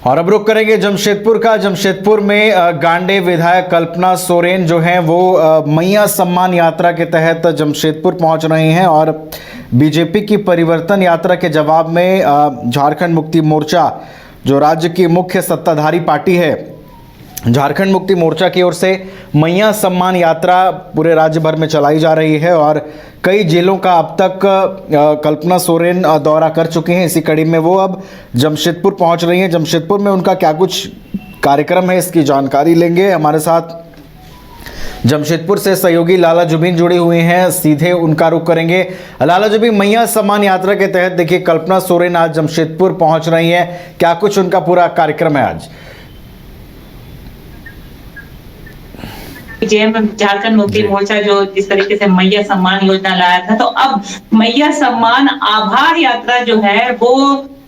और अब रुक करेंगे जमशेदपुर का। जमशेदपुर में गांडे विधायक कल्पना सोरेन जो हैं वो मैया सम्मान यात्रा के तहत जमशेदपुर पहुंच रहे हैं और बीजेपी की परिवर्तन यात्रा के जवाब में झारखंड मुक्ति मोर्चा जो राज्य की मुख्य सत्ताधारी पार्टी है, झारखंड मुक्ति मोर्चा की ओर से मैया सम्मान यात्रा पूरे राज्य भर में चलाई जा रही है और कई जिलों का अब तक कल्पना सोरेन दौरा कर चुके हैं। इसी कड़ी में वो अब जमशेदपुर पहुंच रही हैं। जमशेदपुर में उनका क्या कुछ कार्यक्रम है, इसकी जानकारी लेंगे। हमारे साथ जमशेदपुर से सहयोगी लाला जुबीन जुड़े हुए हैं, सीधे उनका रुख करेंगे। लाला जुबीन, मैया सम्मान यात्रा के तहत देखिए कल्पना सोरेन आज जमशेदपुर पहुंच रही हैं, क्या कुछ उनका पूरा कार्यक्रम है आज? झारखंड मुक्ति मोर्चा जो जिस तरीके से मैया सम्मान योजना लाया था, तो अब मैया सम्मान आभार यात्रा जो है वो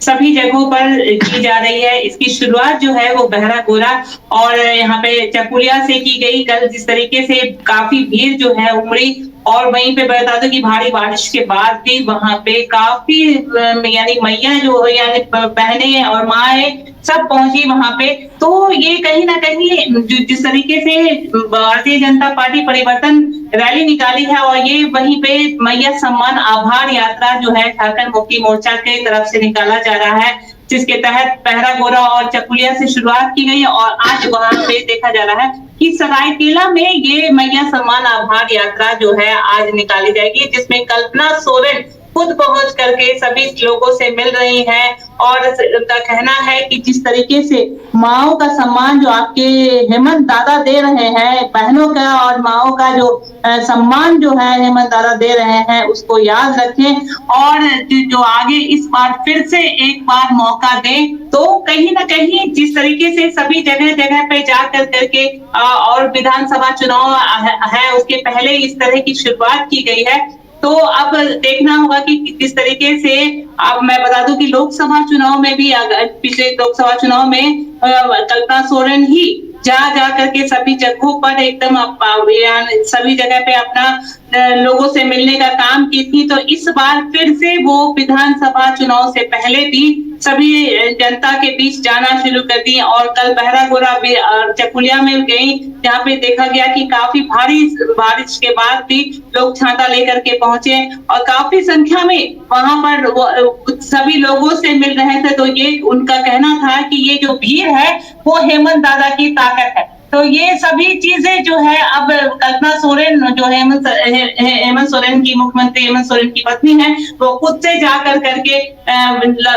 सभी जगहों पर की जा रही है। इसकी शुरुआत जो है वो बहरा गोरा और यहाँ पे चकुलिया से की गई। कल जिस तरीके से काफी भीड़ जो है उमड़ी और वहीं पे बता दो कि भारी बारिश के बाद भी वहां पे काफी यानी मैया जो यानी बहनें और माएँ सब पहुंची वहां पे। तो ये कहीं ना कहीं जिस तरीके से भारतीय जनता पार्टी परिवर्तन रैली निकाली है और ये वहीं पे मैया सम्मान आभार यात्रा जो है झारखंड मुक्ति मोर्चा के तरफ से निकाला जा रहा है, जिसके तहत बहरा गोरा और चकुलिया से शुरुआत की गई और आज वहां पे देखा जा रहा है कि सरायकेला में ये मैया सम्मान आभार यात्रा जो है आज निकाली जाएगी, जिसमें कल्पना सोरेन खुद पहुंच करके सभी लोगों से मिल रही हैं और उनका कहना है कि जिस तरीके से माओ का सम्मान जो आपके हेमंत दादा दे रहे हैं, बहनों का और माओ का जो सम्मान जो है हेमंत दादा दे रहे हैं, उसको याद रखें और जो आगे इस बार फिर से एक बार मौका दें। तो कहीं ना कहीं जिस तरीके से सभी जगह जगह पे जा करके और विधानसभा चुनाव है उसके पहले इस तरह की शुरुआत की गई है। तो अब देखना होगा कि किस तरीके से, अब मैं बता दूं कि लोकसभा चुनाव में भी पिछले लोकसभा चुनाव में कल्पना सोरेन ही जा करके सभी जगहों पर एकदम सभी जगह पे अपना लोगों से मिलने का काम की थी। तो इस बार फिर से वो विधानसभा चुनाव से पहले भी सभी जनता के बीच जाना शुरू कर दी और कल बहरा गोरा चकुलिया में गई, जहाँ पे देखा गया कि काफी भारी बारिश के बाद भी लोग छाता लेकर के पहुंचे और काफी संख्या में वहां पर सभी लोगों से मिल रहे थे। तो ये उनका कहना था कि ये जो भीड़ है वो हेमंत दादा की ताकत है। तो ये सभी चीजें जो है अब कल्पना सोरेन जो हेमंत सोरेन की मुख्यमंत्री हेमंत सोरेन की पत्नी है, वो खुद से जाकर करके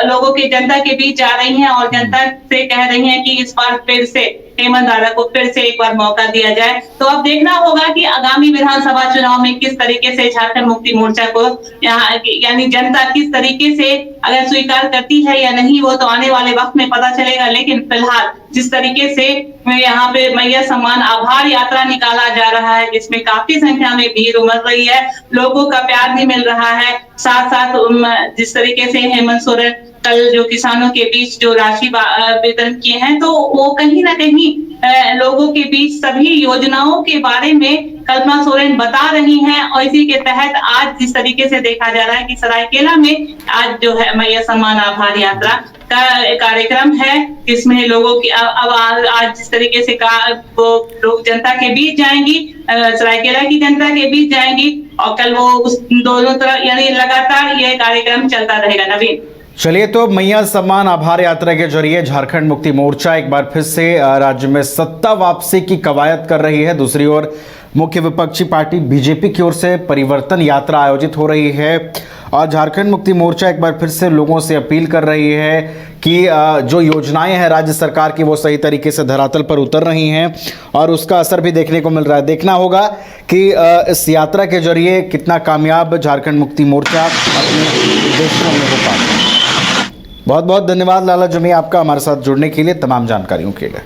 लोगों के जनता के बीच जा रही हैं और जनता से कह रही हैं कि इस बार फिर से हेमंत दादा को फिर से एक बार मौका दिया जाए। तो अब देखना होगा कि आगामी विधानसभा चुनाव में किस तरीके से झारखंड मुक्ति मोर्चा को यहाँ यानी जनता किस तरीके से अगर स्वीकार करती है या नहीं, वो तो आने वाले वक्त में पता चलेगा। लेकिन फिलहाल जिस तरीके से यहाँ पे मैया सम्मान आभार यात्रा निकाला जा रहा है, जिसमें काफी संख्या में भीड़ उमड़ रही है, लोगों का प्यार भी मिल रहा है। साथ साथ जिस तरीके से हेमंत सोरेन कल जो किसानों के बीच जो राशि वितरण किए हैं, तो वो कहीं ना कहीं लोगों के बीच सभी योजनाओं के बारे में कल्पना सोरेन बता रही हैं और इसी के तहत आज जिस तरीके से देखा जा रहा है कि सरायकेला में आज जो है मैया सम्मान आभार यात्रा का कार्यक्रम है, जिसमें लोगों की अब आज जिस तरीके से वो लोग जनता के बीच जाएंगी, सरायकेला की जनता के बीच जाएंगी और कल वो उस दोनों तरफ यानी लगातार ये कार्यक्रम चलता रहेगा। नवीन, चलिए, तो मैया सम्मान आभार यात्रा के जरिए झारखंड मुक्ति मोर्चा एक बार फिर से राज्य में सत्ता वापसी की कवायद कर रही है। दूसरी ओर मुख्य विपक्षी पार्टी बीजेपी की ओर से परिवर्तन यात्रा आयोजित हो रही है और झारखंड मुक्ति मोर्चा एक बार फिर से लोगों से अपील कर रही है कि जो योजनाएं हैं राज्य सरकार की वो सही तरीके से धरातल पर उतर रही हैं और उसका असर भी देखने को मिल रहा है। देखना होगा कि इस यात्रा के जरिए कितना कामयाब झारखंड मुक्ति मोर्चा अपने उद्देश्यों में हो पाता है। बहुत बहुत धन्यवाद लाला जुबीन आपका हमारे साथ जुड़ने के लिए, तमाम जानकारियों के लिए।